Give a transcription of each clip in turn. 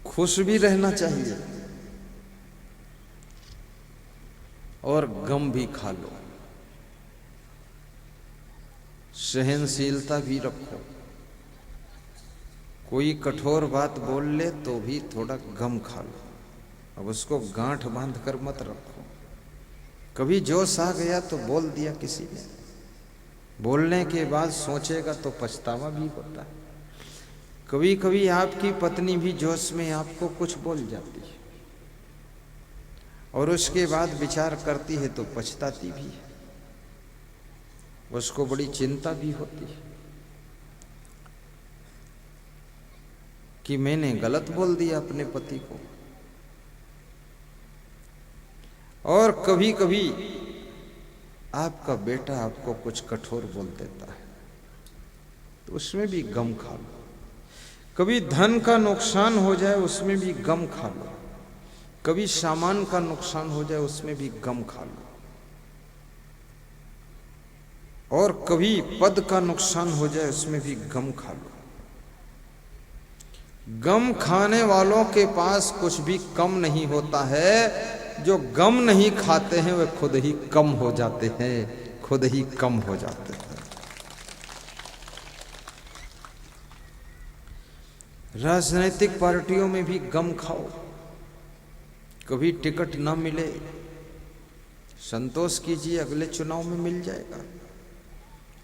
खुश भी रहना चाहिए और गम भी खा लो, सहनशीलता भी रखो। कोई कठोर बात बोल ले तो भी थोड़ा गम खा लो, अब उसको गांठ बांध कर मत रखो। कभी जोश आ गया तो बोल दिया किसी ने, बोलने के बाद सोचेगा तो पछतावा भी होता है। कभी कभी आपकी पत्नी भी जोश में आपको कुछ बोल जाती है और उसके बाद विचार करती है तो पछताती भी है, उसको बड़ी चिंता भी होती है कि मैंने गलत बोल दिया अपने पति को। और कभी कभी आपका बेटा आपको कुछ कठोर बोल देता है तो उसमें भी गम खा लो। कभी धन का नुकसान हो जाए उसमें भी गम खा लो, कभी सामान का नुकसान हो जाए उसमें भी गम खा लो, और कभी पद का नुकसान हो जाए उसमें भी गम खा लो। गम खाने वालों के पास कुछ भी कम नहीं होता है, जो गम नहीं खाते हैं वे खुद ही कम हो जाते हैं, खुद ही कम हो जाते हैं। राजनीतिक पार्टियों में भी गम खाओ, कभी टिकट ना मिले संतोष कीजिए, अगले चुनाव में मिल जाएगा,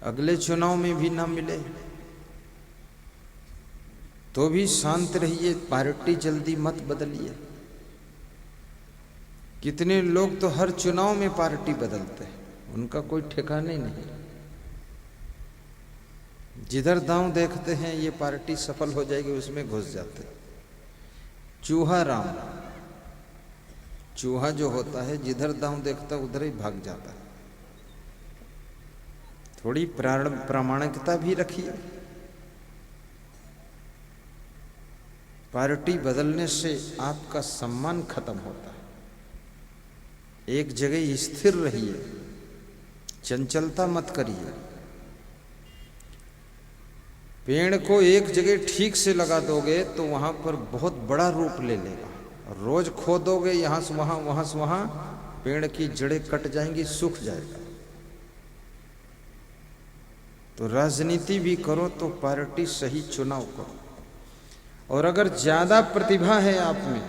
अगले चुनाव में भी ना मिले तो भी शांत रहिए, पार्टी जल्दी मत बदलिए। कितने लोग तो हर चुनाव में पार्टी बदलते हैं, उनका कोई ठिकाना ही नहीं। जिधर दांव देखते हैं ये पार्टी सफल हो जाएगी उसमें घुस जाते। चूहा राम, चूहा जो होता है जिधर दांव देखता है उधर ही भाग जाता है। थोड़ी प्रामाणिकता भी रखिए। पार्टी बदलने से आपका सम्मान खत्म होता है। एक जगह स्थिर रहिए, चंचलता मत करिए। पेड़ को एक जगह ठीक से लगा दोगे तो वहां पर बहुत बड़ा रूप ले लेगा, रोज खोदोगे यहां से वहां, पेड़ की जड़ें कट जाएंगी, सूख जाएगा। तो राजनीति भी करो तो पार्टी सही चुनाव करो, और अगर ज्यादा प्रतिभा है आप में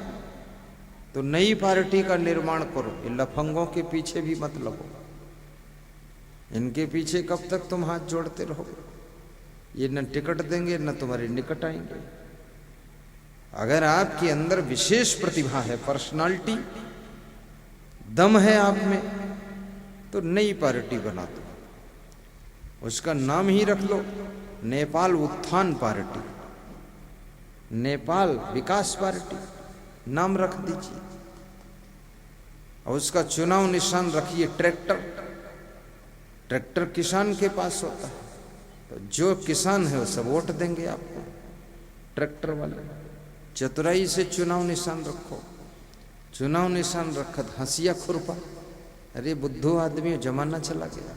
तो नई पार्टी का निर्माण करो। ये लफंगों के पीछे भी मत लगो, इनके पीछे कब तक तुम हाथ जोड़ते रहोगे? ये न टिकट देंगे न तुम्हारे निकट आएंगे। अगर आपके अंदर विशेष प्रतिभा है, पर्सनालिटी, दम है आप में, तो नई पार्टी बना दो, उसका नाम ही रख लो नेपाल उत्थान पार्टी, नेपाल विकास पार्टी नाम रख दीजिए, और उसका चुनाव निशान रखिए ट्रैक्टर। ट्रैक्टर किसान के पास होता है, तो जो किसान है वो सब वोट देंगे आपको, ट्रैक्टर वाले। चतुराई से चुनाव निशान रखो। चुनाव निशान रखत हंसिया खुरपा, अरे बुद्धू आदमी, जमाना चला गया,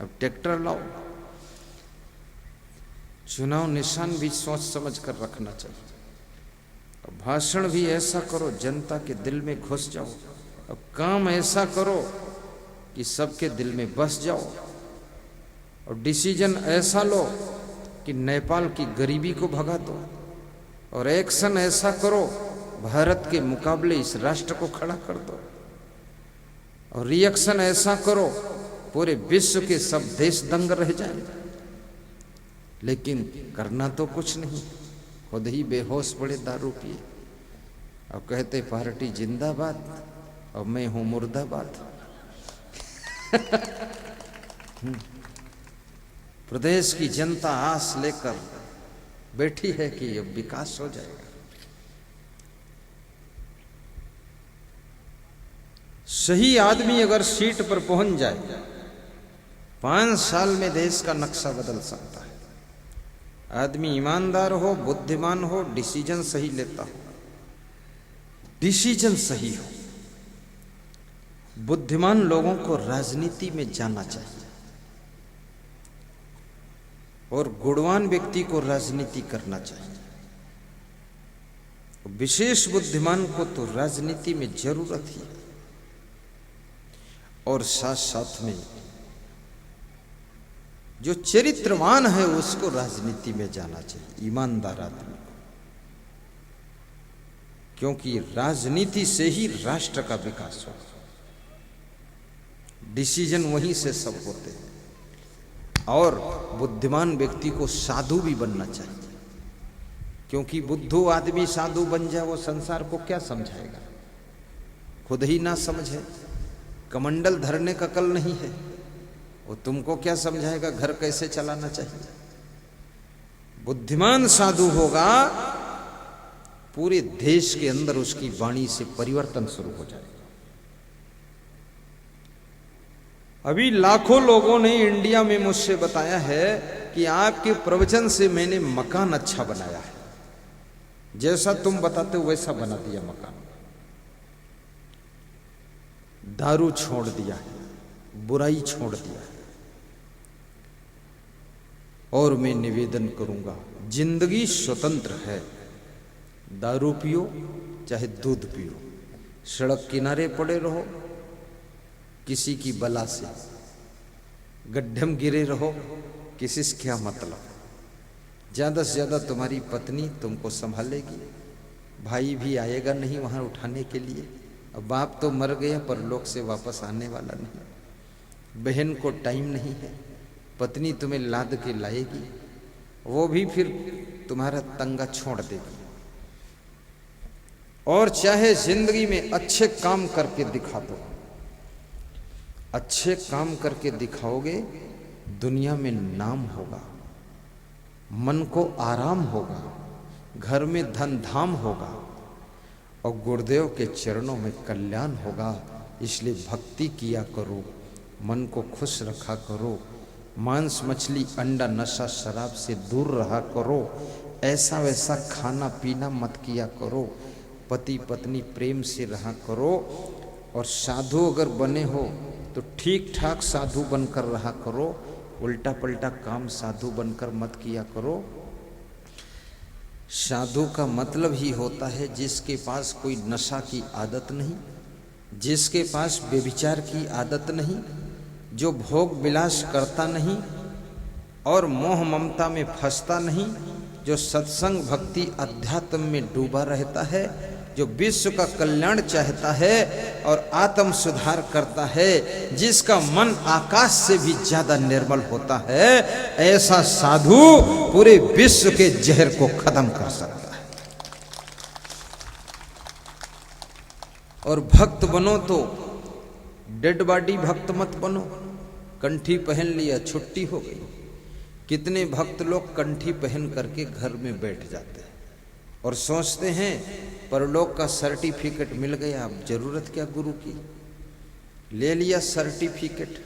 अब ट्रैक्टर लाओ। चुनाव निशान भी सोच समझ कर रखना चाहिए। अब भाषण भी ऐसा करो जनता के दिल में घुस जाओ, अब काम ऐसा करो कि सबके दिल में बस जाओ, और डिसीजन ऐसा लो कि नेपाल की गरीबी को भगा दो, और एक्शन ऐसा करो भारत के मुकाबले इस राष्ट्र को खड़ा कर दो, और रिएक्शन ऐसा करो पूरे विश्व के सब देश दंग रह जाएं। लेकिन करना तो कुछ नहीं, खुद ही बेहोश पड़े दारू पिए, अब कहते पार्टी जिंदाबाद और मैं हूं मुर्दाबाद। प्रदेश की जनता आस लेकर बैठी है कि अब विकास हो जाएगा। सही आदमी अगर सीट पर पहुंच जाए 5 साल में देश का नक्शा बदल सकता है। आदमी ईमानदार हो, बुद्धिमान हो, डिसीजन सही लेता हो, डिसीजन सही हो। बुद्धिमान लोगों को राजनीति में जाना चाहिए और गुणवान व्यक्ति को राजनीति करना चाहिए। विशेष बुद्धिमान को तो राजनीति में जरूरत ही है, और साथ साथ में जो चरित्रवान है उसको राजनीति में जाना चाहिए, ईमानदार आदमी को, क्योंकि राजनीति से ही राष्ट्र का विकास होगा। डिसीजन वहीं से सब होते हैं। और बुद्धिमान व्यक्ति को साधु भी बनना चाहिए, क्योंकि बुद्धू आदमी साधु बन जाए वो संसार को क्या समझाएगा, खुद ही ना समझे, कमंडल धरने का कल नहीं है, वो तुमको क्या समझाएगा घर कैसे चलाना चाहिए। बुद्धिमान साधु होगा, पूरे देश के अंदर उसकी वाणी से परिवर्तन शुरू हो जाएगा। अभी लाखों लोगों ने इंडिया में मुझसे बताया है कि आपके प्रवचन से मैंने मकान अच्छा बनाया है, जैसा तुम बताते हो वैसा बना दिया मकान, दारू छोड़ दिया है, बुराई छोड़ दिया है। और मैं निवेदन करूंगा, जिंदगी स्वतंत्र है, दारू पियो चाहे दूध पियो, सड़क किनारे पड़े रहो, किसी की बला से गड्ढे में गिरे रहो, किसी से क्या मतलब। ज्यादा से ज्यादा तुम्हारी पत्नी तुमको संभालेगी, भाई भी आएगा नहीं वहां उठाने के लिए, अब बाप तो मर गया परलोक से वापस आने वाला नहीं, बहन को टाइम नहीं है, पत्नी तुम्हें लाद के लाएगी, वो भी फिर तुम्हारा तंगा छोड़ देगी। और चाहे जिंदगी में अच्छे काम करके दिखा दो, अच्छे काम करके दिखाओगे, दुनिया में नाम होगा, मन को आराम होगा, घर में धन धाम होगा, और गुरुदेव के चरणों में कल्याण होगा। इसलिए भक्ति किया करो, मन को खुश रखा करो, मांस मछली अंडा नशा शराब से दूर रहा करो, ऐसा वैसा खाना पीना मत किया करो, पति पत्नी प्रेम से रहा करो, और साधु अगर बने हो तो ठीक ठाक साधु बनकर रहा करो, उल्टा पल्टा काम साधु बनकर मत किया करो। साधु का मतलब ही होता है जिसके पास कोई नशा की आदत नहीं, जिसके पास व्यभिचार की आदत नहीं, जो भोग विलास करता नहीं और मोह ममता में फंसता नहीं, जो सत्संग भक्ति अध्यात्म में डूबा रहता है, जो विश्व का कल्याण चाहता है और आत्म सुधार करता है, जिसका मन आकाश से भी ज्यादा निर्मल होता है, ऐसा साधु पूरे विश्व के जहर को खत्म कर सकता है। और भक्त बनो तो डेड बॉडी भक्त मत बनो, कंठी पहन लिया छुट्टी हो गई। कितने भक्त लोग कंठी पहन करके घर में बैठ जाते हैं और सोचते हैं परलोक का सर्टिफिकेट मिल गया, अब जरूरत क्या गुरु की, ले लिया सर्टिफिकेट,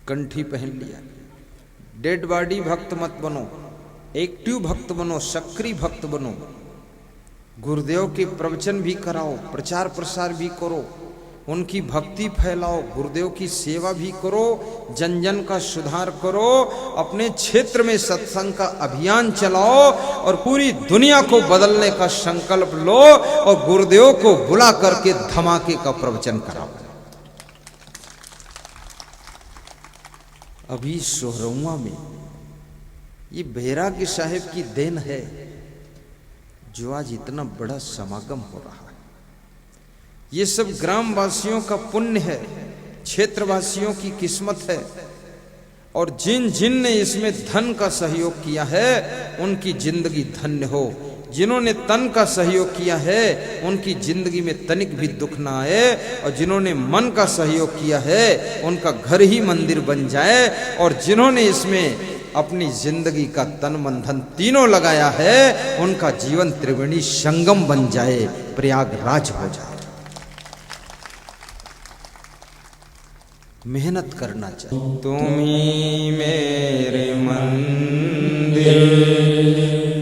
कंठी पहन लिया। डेड बॉडी भक्त मत बनो, एक्टिव भक्त बनो, सक्रिय भक्त बनो। गुरुदेव के प्रवचन भी कराओ, प्रचार प्रसार भी करो, उनकी भक्ति फैलाओ, गुरुदेव की सेवा भी करो, जन जन का सुधार करो, अपने क्षेत्र में सत्संग का अभियान चलाओ और पूरी दुनिया को बदलने का संकल्प लो और गुरुदेव को बुला करके धमाके का प्रवचन कराओ। अभी सोहरौआ में ये बैरागी साहेब की देन है जो आज इतना बड़ा समागम हो रहा है। ये सब ग्रामवासियों का पुण्य है, क्षेत्रवासियों की किस्मत है, और जिन जिन ने इसमें धन का सहयोग किया है उनकी जिंदगी धन्य हो। जिन्होंने तन का सहयोग किया है उनकी जिंदगी में तनिक भी दुख ना आए, और जिन्होंने मन का सहयोग किया है उनका घर ही मंदिर बन जाए, और जिन्होंने इसमें अपनी जिंदगी का तन मन धन तीनों लगाया है उनका जीवन त्रिवेणी संगम बन जाए, प्रयागराज हो जाए। मेहनत करना चाहिए। तुम ही मेरे मंदिर,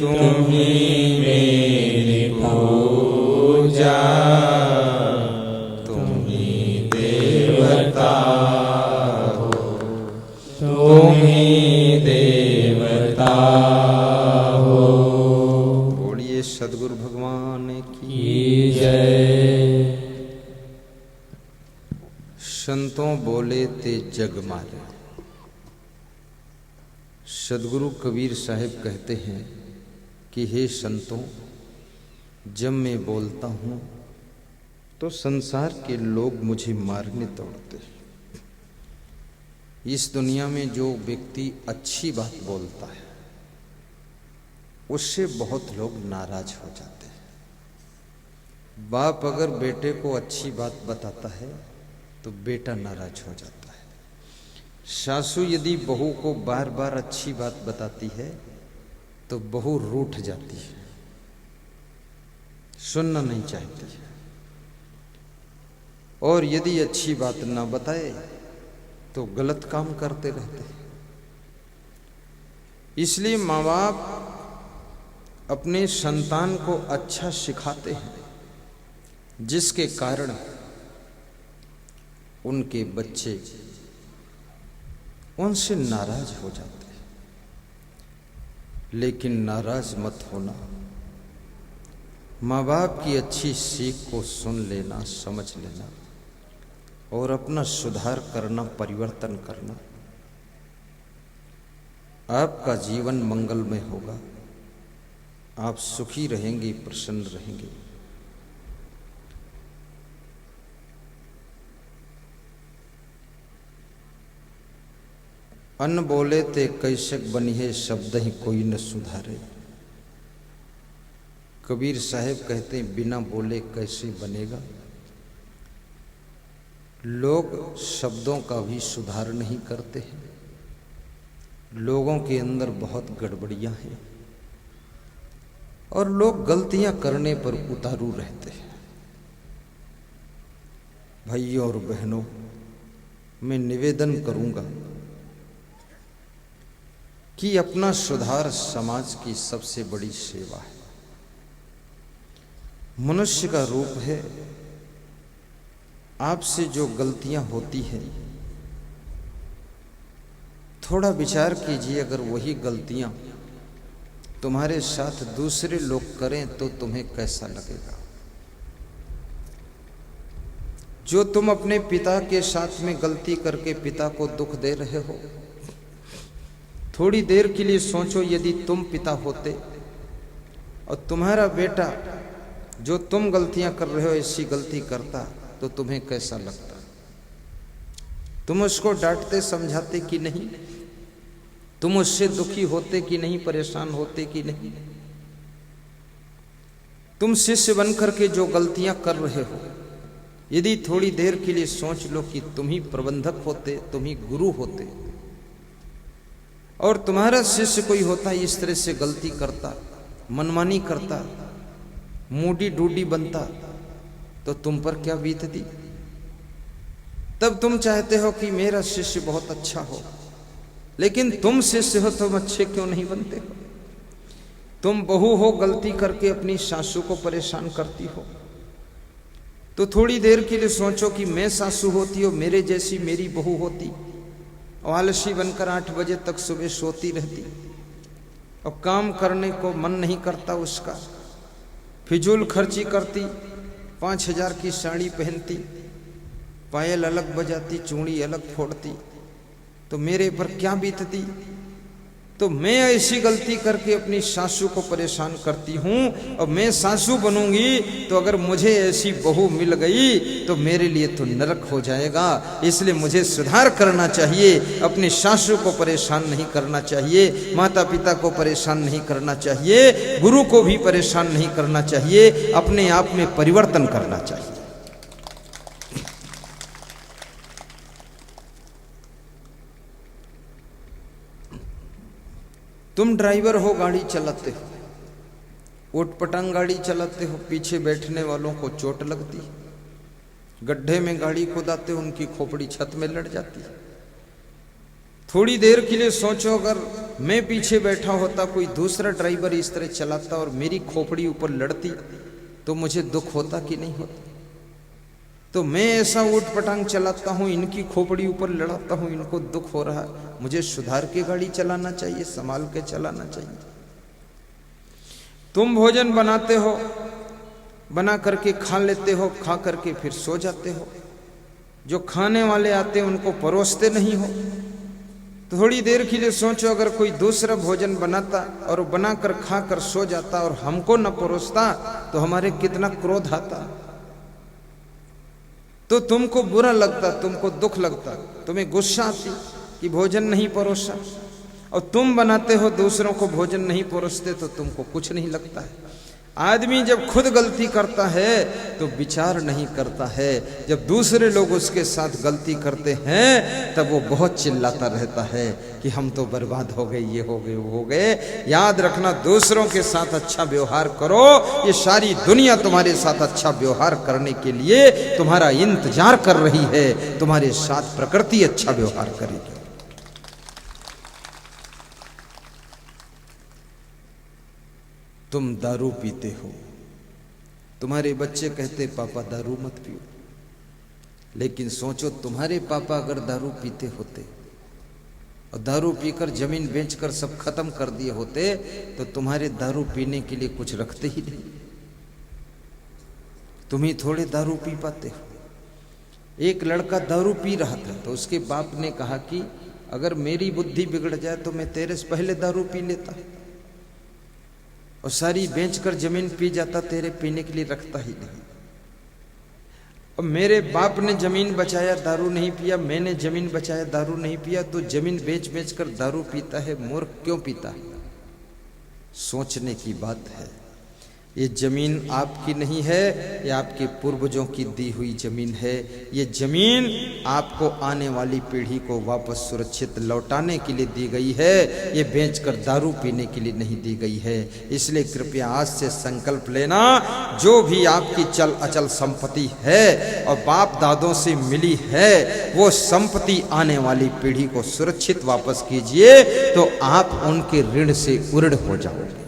तुम ही मेरी पूजा, तुम ही देवता हो, तुम ही देवता हो। बोलिए बोलिए सद्गुरु भगवान की जय। संतों बोले ते जग मारे। सद्गुरु कबीर साहब कहते हैं कि हे संतों, जब मैं बोलता हूँ तो संसार के लोग मुझे मारने दौड़ते हैं। इस दुनिया में जो व्यक्ति अच्छी बात बोलता है उससे बहुत लोग नाराज हो जाते हैं। बाप अगर बेटे को अच्छी बात बताता है तो बेटा नाराज हो जाता है। सासू यदि बहू को बार बार अच्छी बात बताती है तो बहू रूठ जाती है, सुनना नहीं चाहती है। और यदि अच्छी बात ना बताए तो गलत काम करते रहते हैं। इसलिए माँ बाप अपने संतान को अच्छा सिखाते हैं, जिसके कारण उनके बच्चे उनसे नाराज हो जाते हैं। लेकिन नाराज मत होना, माँ बाप की अच्छी सीख को सुन लेना, समझ लेना और अपना सुधार करना, परिवर्तन करना। आपका जीवन मंगलमय होगा, आप सुखी रहेंगे, प्रसन्न रहेंगे। अन्न बोले ते कैसक बनी है, शब्द ही कोई न सुधारे। कबीर साहब कहते हैं बिना बोले कैसे बनेगा। लोग शब्दों का भी सुधार नहीं करते हैं। लोगों के अंदर बहुत गड़बड़ियां हैं और लोग गलतियां करने पर उतारू रहते हैं। भाइयों और बहनों, मैं निवेदन करूंगा कि अपना सुधार समाज की सबसे बड़ी सेवा है। मनुष्य का रूप है। आपसे जो गलतियां होती हैं, थोड़ा विचार कीजिए, अगर वही गलतियां तुम्हारे साथ दूसरे लोग करें तो तुम्हें कैसा लगेगा। जो तुम अपने पिता के साथ में गलती करके पिता को दुख दे रहे हो, थोड़ी देर के लिए सोचो, यदि तुम पिता होते और तुम्हारा बेटा जो तुम गलतियां कर रहे हो ऐसी गलती करता तो तुम्हें कैसा लगता। तुम उसको डांटते, समझाते कि नहीं? तुम उससे दुखी होते कि नहीं, परेशान होते कि नहीं? तुम शिष्य बनकर के जो गलतियां कर रहे हो, यदि थोड़ी देर के लिए सोच लो कि तुम ही प्रबंधक होते, तुम ही गुरु होते और तुम्हारा शिष्य कोई होता इस तरह से गलती करता, मनमानी करता, मूडी डूडी बनता, तो तुम पर क्या बीतती। तब तुम चाहते हो कि मेरा शिष्य बहुत अच्छा हो, लेकिन तुम शिष्य हो, तुम अच्छे क्यों नहीं बनते हो? तुम बहू हो, गलती करके अपनी सासू को परेशान करती हो, तो थोड़ी देर के लिए सोचो कि मैं सासू होती और मेरे जैसी मेरी बहू होती, आलसी बनकर 8 बजे तक सुबह सोती रहती और काम करने को मन नहीं करता उसका, फिजूल खर्ची करती, 5000 की साड़ी पहनती, पायल अलग बजाती, चूड़ी अलग फोड़ती, तो मेरे पर क्या बीतती। तो मैं ऐसी गलती करके अपनी सासू को परेशान करती हूँ और मैं सासू बनूंगी तो अगर मुझे ऐसी बहू मिल गई तो मेरे लिए तो नरक हो जाएगा। इसलिए मुझे सुधार करना चाहिए, अपनी सासू को परेशान नहीं करना चाहिए, माता पिता को परेशान नहीं करना चाहिए, गुरु को भी परेशान नहीं करना चाहिए, अपने आप में परिवर्तन करना चाहिए। तुम ड्राइवर हो, गाड़ी चलाते हो, उटपटांग गाड़ी चलाते हो, पीछे बैठने वालों को चोट लगती, गड्ढे में गाड़ी खुदाते हो, उनकी खोपड़ी छत में लड़ जाती है। थोड़ी देर के लिए सोचो, अगर मैं पीछे बैठा होता, कोई दूसरा ड्राइवर इस तरह चलाता और मेरी खोपड़ी ऊपर लड़ती तो मुझे दुख होता कि नहीं होता। तो मैं ऐसा उटपटांग चलाता हूँ, इनकी खोपड़ी ऊपर लड़ाता हूँ, इनको दुख हो रहा है, मुझे सुधार के गाड़ी चलाना चाहिए, संभाल के चलाना चाहिए। तुम भोजन बनाते हो, बना करके खा लेते हो, खा करके फिर सो जाते हो। जो खाने वाले आते हैं उनको परोसते नहीं हो। थोड़ी देर के लिए सोचो, अगर कोई दूसरा भोजन बनाता और बनाकर खाकर सो जाता और हमको न परोसता तो हमारे कितना क्रोध आता। तो तुमको बुरा लगता, तुमको दुख लगता, तुम्हें गुस्सा आती कि भोजन नहीं परोसा। और तुम बनाते हो, दूसरों को भोजन नहीं परोसते तो तुमको कुछ नहीं लगता है। आदमी जब खुद गलती करता है तो विचार नहीं करता है, जब दूसरे लोग उसके साथ गलती करते हैं तब वो बहुत चिल्लाता रहता है कि हम तो बर्बाद हो गए, ये हो गए, वो हो गए। याद रखना, दूसरों के साथ अच्छा व्यवहार करो। ये सारी दुनिया तुम्हारे साथ अच्छा व्यवहार करने के लिए तुम्हारा इंतजार कर रही है। तुम्हारे साथ प्रकृति अच्छा व्यवहार करेगी। तुम दारू पीते हो, तुम्हारे बच्चे कहते पापा दारू मत पियो। लेकिन सोचो, तुम्हारे पापा अगर दारू पीते होते और दारू पीकर जमीन बेचकर सब खत्म कर दिए होते तो तुम्हारे दारू पीने के लिए कुछ रखते ही नहीं। तुम ही थोड़े दारू पी पाते हो। एक लड़का दारू पी रहा था तो उसके बाप ने कहा कि अगर मेरी बुद्धि बिगड़ जाए तो मैं तेरे से पहले दारू पी लेता और सारी बेचकर जमीन पी जाता, तेरे पीने के लिए रखता ही नहीं। और मेरे बाप ने जमीन बचाया, दारू नहीं पिया, मैंने जमीन बचाया, दारू नहीं पिया, तो जमीन बेच बेच कर दारू पीता है। मूर्ख क्यों पीता है? सोचने की बात है। ये जमीन आपकी नहीं है, ये आपके पूर्वजों की दी हुई जमीन है। ये जमीन आपको आने वाली पीढ़ी को वापस सुरक्षित लौटाने के लिए दी गई है, ये बेचकर दारू पीने के लिए नहीं दी गई है। इसलिए कृपया आज से संकल्प लेना, जो भी आपकी चल अचल संपत्ति है और बाप दादों से मिली है, वो संपत्ति आने वाली पीढ़ी को सुरक्षित वापस कीजिए, तो आप उनके ऋण से उऋण हो जाओगे।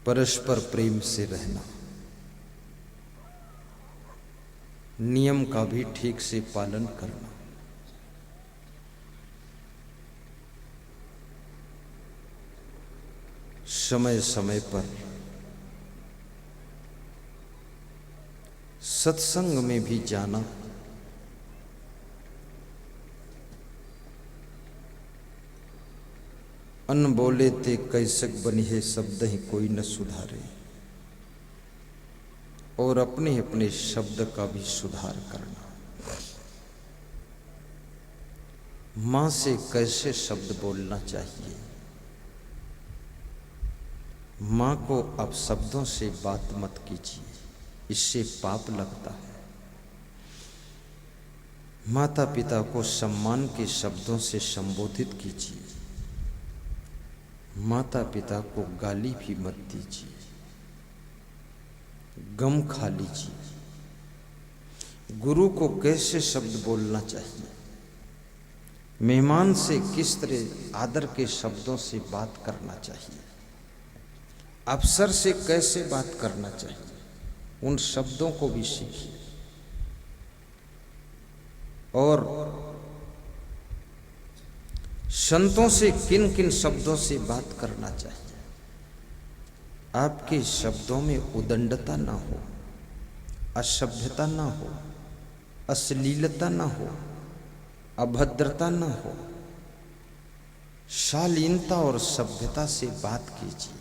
परस्पर प्रेम से रहना, नियम का भी ठीक से पालन करना, समय समय पर सत्संग में भी जाना, अन बोले ते कैसक बनी है शब्द ही कोई न सुधारे, और अपने अपने शब्द का भी सुधार करना। मां से कैसे शब्द बोलना चाहिए, मां को आप शब्दों से बात मत कीजिए, इससे पाप लगता है। माता पिता को सम्मान के शब्दों से संबोधित कीजिए, माता पिता को गाली भी मत दीजिए, गम खा लीजिए। गुरु को कैसे शब्द बोलना चाहिए, मेहमान से किस तरह आदर के शब्दों से बात करना चाहिए, अफसर से कैसे बात करना चाहिए, उन शब्दों को भी सीखिए। और संतों से किन किन शब्दों से बात करना चाहिए। आपके शब्दों में उदंडता ना हो, असभ्यता ना हो, अश्लीलता ना हो, अभद्रता ना हो, शालीनता और सभ्यता से बात कीजिए,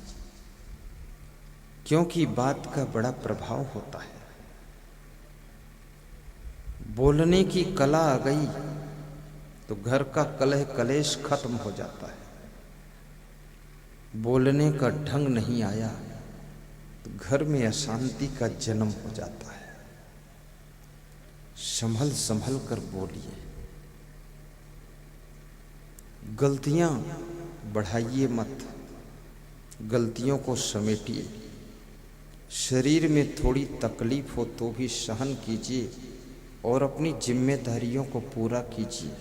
क्योंकि बात का बड़ा प्रभाव होता है। बोलने की कला आ गई तो घर का कलह कलेश खत्म हो जाता है। बोलने का ढंग नहीं आया तो घर में अशांति का जन्म हो जाता है। संभल संभल कर बोलिए, गलतियां बढ़ाइए मत, गलतियों को समेटिए। शरीर में थोड़ी तकलीफ हो तो भी सहन कीजिए और अपनी जिम्मेदारियों को पूरा कीजिए।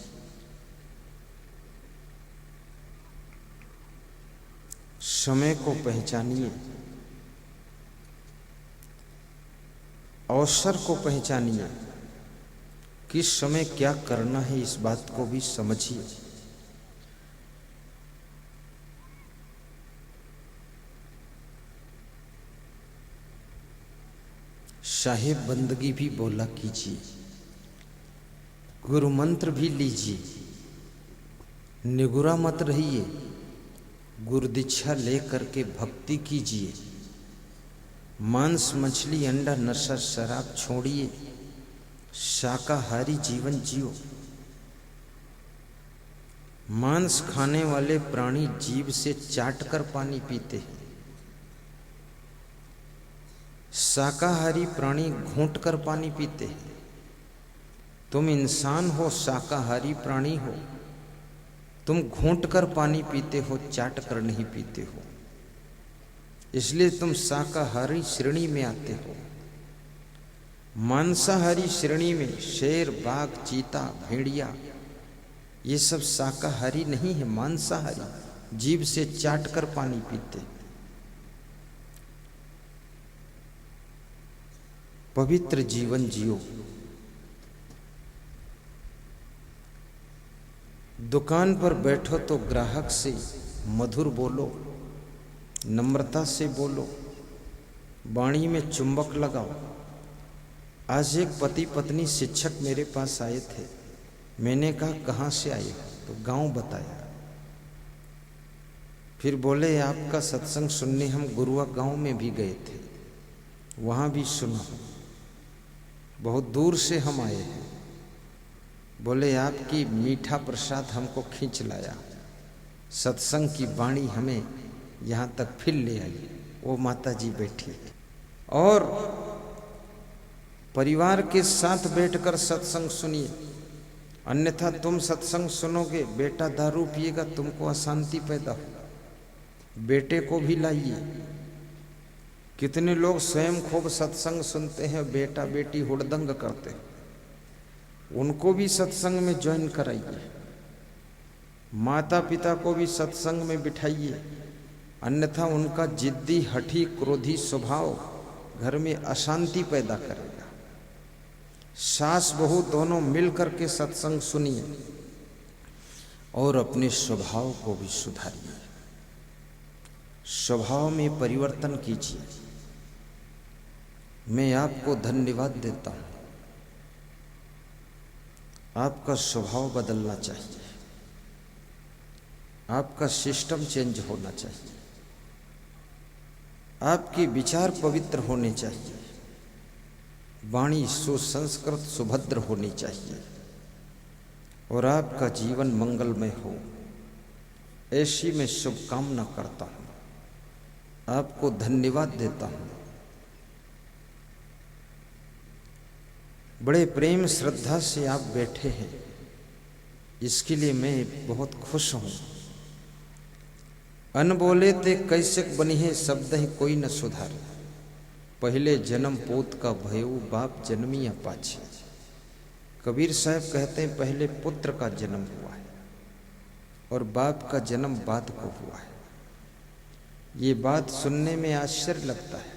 समय को पहचानिए, अवसर को पहचानिए, किस समय क्या करना है इस बात को भी समझिए। साहिब बंदगी भी बोला कीजिए, गुरु मंत्र भी लीजिए, निगुरा मत रहिए, गुरु दीक्षा लेकर के भक्ति कीजिए। मांस मछली अंडा नशा शराब छोड़िए, शाकाहारी जीवन जियो। मांस खाने वाले प्राणी जीभ से चाटकर पानी पीते हैं, शाकाहारी प्राणी घूंटकर पानी पीते हैं। तुम इंसान हो, शाकाहारी प्राणी हो, तुम घूंटकर पानी पीते हो, चाटकर नहीं पीते हो, इसलिए तुम शाकाहारी श्रेणी में आते हो। मांसाहारी श्रेणी में शेर, बाघ, चीता, भेड़िया, ये सब शाकाहारी नहीं है, मांसाहारी, जीभ से चाटकर पानी पीते। पवित्र जीवन जियो। दुकान पर बैठो तो ग्राहक से मधुर बोलो, नम्रता से बोलो, वाणी में चुंबक लगाओ। आज एक पति पत्नी शिक्षक मेरे पास आए थे। मैंने कहा कहाँ से आए? तो गांव बताया। फिर बोले आपका सत्संग सुनने हम गुरुआ गांव में भी गए थे, वहाँ भी सुना, बहुत दूर से हम आए हैं। बोले आपकी मीठा प्रसाद हमको खींच लाया, सत्संग की वाणी हमें यहाँ तक फिर ले आई। वो माता जी बैठी और परिवार के साथ बैठकर सत्संग सुनिए, अन्यथा तुम सत्संग सुनोगे, बेटा दारू पिएगा, तुमको अशांति पैदा हो। बेटे को भी लाइए। कितने लोग स्वयं खूब सत्संग सुनते हैं, बेटा बेटी हुड़दंग करते हैं, उनको भी सत्संग में ज्वाइन कराइए। माता पिता को भी सत्संग में बिठाइए, अन्यथा उनका जिद्दी, हठी, क्रोधी स्वभाव घर में अशांति पैदा करेगा। सास बहू दोनों मिलकर के सत्संग सुनिए और अपने स्वभाव को भी सुधारिए, स्वभाव में परिवर्तन कीजिए। मैं आपको धन्यवाद देता हूँ, आपका स्वभाव बदलना चाहिए, आपका सिस्टम चेंज होना चाहिए, आपके विचार पवित्र होने चाहिए, वाणी सुसंस्कृत सुभद्र होनी चाहिए और आपका जीवन मंगलमय हो, ऐसी मैं शुभकामना करता हूँ। आपको धन्यवाद देता हूँ। बड़े प्रेम श्रद्धा से आप बैठे हैं, इसके लिए मैं बहुत खुश हूँ। अन बोले ते कैसे बनी है, शब्द ही कोई न सुधारे। पहले जन्म पोत का भयो, बाप जन्मिया पाछे। कबीर साहब कहते हैं पहले पुत्र का जन्म हुआ है और बाप का जन्म बाद को हुआ है। ये बात सुनने में आश्चर्य लगता है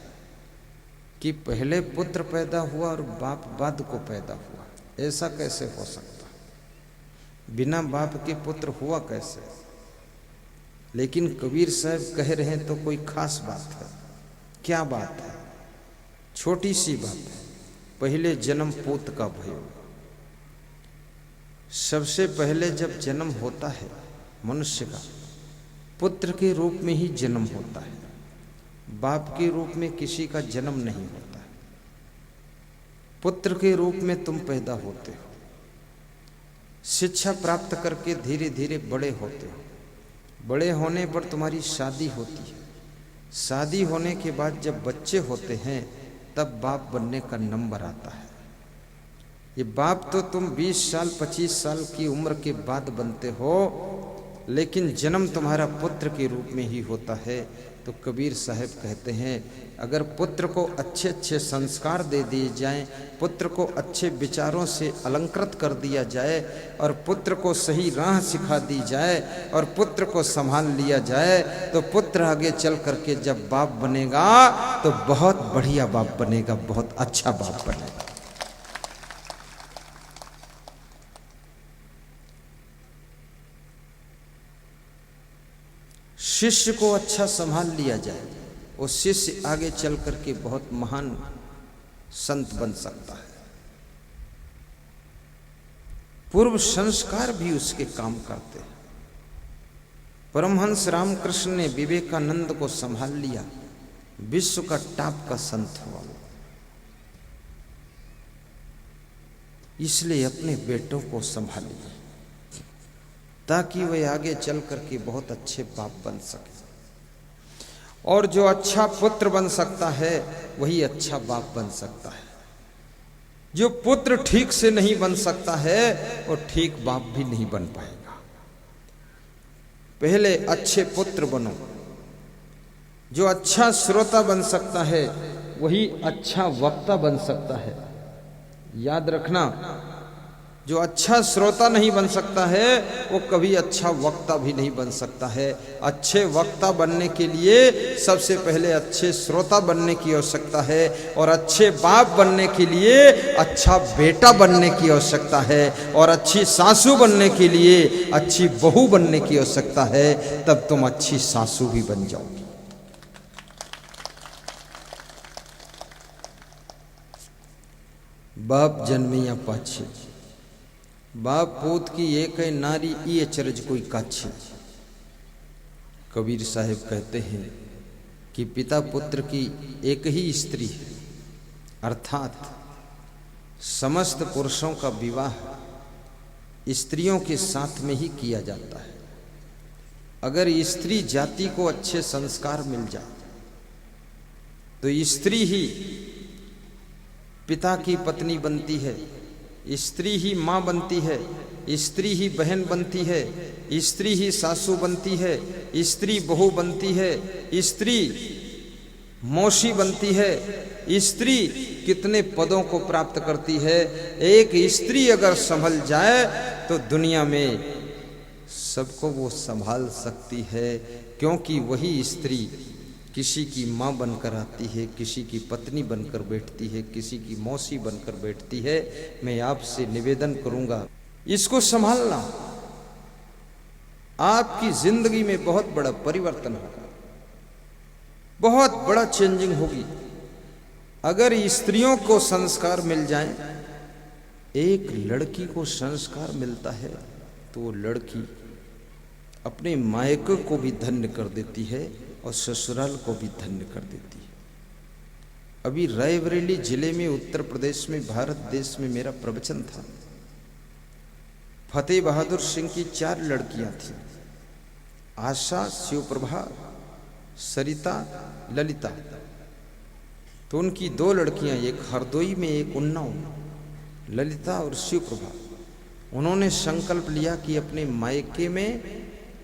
कि पहले पुत्र पैदा हुआ और बाप बाद को पैदा हुआ। ऐसा कैसे हो सकता? बिना बाप के पुत्र हुआ कैसे? लेकिन कबीर साहब कह रहे हैं तो कोई खास बात है। क्या बात है? छोटी सी बात है। पहले जन्म पोत का भयो। सबसे पहले जब जन्म होता है मनुष्य का, पुत्र के रूप में ही जन्म होता है, बाप के रूप में किसी का जन्म नहीं होता है। पुत्र के रूप में तुम पैदा होते हो, शिक्षा प्राप्त करके धीरे धीरे बड़े होते हो। बड़े होने पर तुम्हारी शादी होती है। शादी होने के बाद जब बच्चे होते हैं तब बाप बनने का नंबर आता है। ये बाप तो तुम 20 साल 25 साल की उम्र के बाद बनते हो, लेकिन जन्म तुम्हारा पुत्र के रूप में ही होता है। तो कबीर साहब कहते हैं अगर पुत्र को अच्छे अच्छे संस्कार दे दिए जाएं, पुत्र को अच्छे विचारों से अलंकृत कर दिया जाए और पुत्र को सही राह सिखा दी जाए और पुत्र को संभाल लिया जाए, तो पुत्र आगे चल करके जब बाप बनेगा तो बहुत बढ़िया बाप बनेगा, बहुत अच्छा बाप बनेगा। शिष्य को अच्छा संभाल लिया जाए, वो शिष्य आगे चल करके बहुत महान संत बन सकता है। पूर्व संस्कार भी उसके काम करते हैं। परमहंस रामकृष्ण ने विवेकानंद को संभाल लिया, विश्व का टॉप का संत हुआ। इसलिए अपने बेटों को संभालिए ताकि वे आगे चल करके बहुत अच्छे बाप बन सके। और जो अच्छा पुत्र बन सकता है वही अच्छा बाप बन सकता है। जो पुत्र ठीक से नहीं बन सकता है वो ठीक बाप भी नहीं बन पाएगा। पहले अच्छे पुत्र बनो। जो अच्छा श्रोता बन सकता है वही अच्छा वक्ता बन सकता है। याद रखना, जो अच्छा श्रोता नहीं बन सकता है वो कभी अच्छा वक्ता भी नहीं बन सकता है। अच्छे वक्ता बनने के लिए सबसे पहले अच्छे श्रोता बनने की आवश्यकता है, और अच्छे बाप बनने के लिए अच्छा बेटा बनने की आवश्यकता है, और अच्छी सासू बनने के लिए अच्छी बहू बनने की आवश्यकता है। तब तुम अच्छी सासू भी बन जाओगी। बाप जन्मिया पाछे, बाप पूत की एक है नारी ई अचरज कोई काछी। कबीर साहब कहते हैं कि पिता पुत्र की एक ही स्त्री है, अर्थात समस्त पुरुषों का विवाह स्त्रियों के साथ में ही किया जाता है। अगर स्त्री जाति को अच्छे संस्कार मिल जाए तो स्त्री ही पिता की पत्नी बनती है, स्त्री ही माँ बनती है, स्त्री ही बहन बनती है, स्त्री ही सासू बनती है, स्त्री बहू बनती है, स्त्री मौसी बनती है। स्त्री कितने पदों को प्राप्त करती है। एक स्त्री अगर संभल जाए तो दुनिया में सबको वो संभाल सकती है, क्योंकि वही स्त्री किसी की माँ बनकर आती है, किसी की पत्नी बनकर बैठती है, किसी की मौसी बनकर बैठती है। मैं आपसे निवेदन करूंगा, इसको संभालना। आपकी जिंदगी में बहुत बड़ा परिवर्तन होगा, बहुत बड़ा चेंजिंग होगी। अगर स्त्रियों को संस्कार मिल जाए, एक लड़की को संस्कार मिलता है तो वो लड़की अपने मायके को भी धन्य कर देती है और ससुराल को भी धन्य कर देती है। अभी रायबरेली जिले में उत्तर प्रदेश में भारत देश में मेरा प्रवचन था। फतेह बहादुर सिंह की 4 लड़कियां थीं, आशा, शिवप्रभा, सरिता, ललिता। तो उनकी 2 लड़कियां, एक हरदोई में एक उन्नाव, ललिता और शिवप्रभा। उन्होंने संकल्प लिया कि अपने मायके में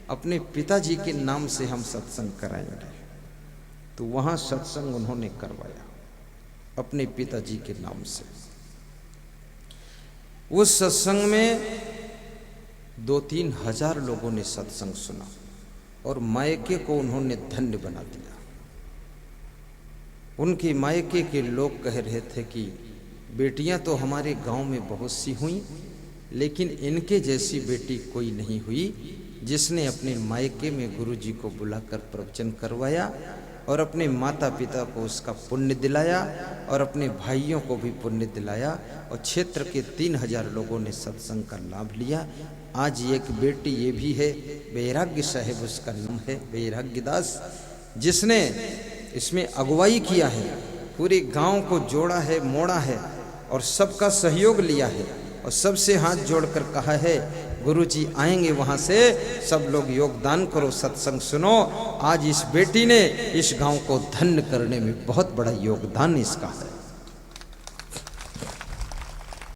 अपने पिताजी के नाम से हम सत्संग कराएंगे। तो वहां सत्संग उन्होंने करवाया अपने पिताजी के नाम से। उस सत्संग में 2-3 हजार लोगों ने सत्संग सुना और मायके को उन्होंने धन्य बना दिया। उनके मायके के लोग कह रहे थे कि बेटियां तो हमारे गांव में बहुत सी हुई, लेकिन इनके जैसी बेटी कोई नहीं हुई जिसने अपने मायके में गुरुजी को बुलाकर प्रवचन करवाया और अपने माता पिता को उसका पुण्य दिलाया और अपने भाइयों को भी पुण्य दिलाया। और क्षेत्र के 3000 लोगों ने सत्संग का लाभ लिया। आज एक बेटी ये भी है, वैराग्य साहेब उसका नाम है, वैराग्य दास, जिसने इसमें अगुवाई किया है, पूरे गांव को जोड़ा है, मोड़ा है और सबका सहयोग लिया है और सबसे हाथ जोड़कर कहा है गुरुजी आएंगे वहां से, सब लोग योगदान करो, सत्संग सुनो। आज इस बेटी ने इस गांव को धन्य करने में बहुत बड़ा योगदान इसका है।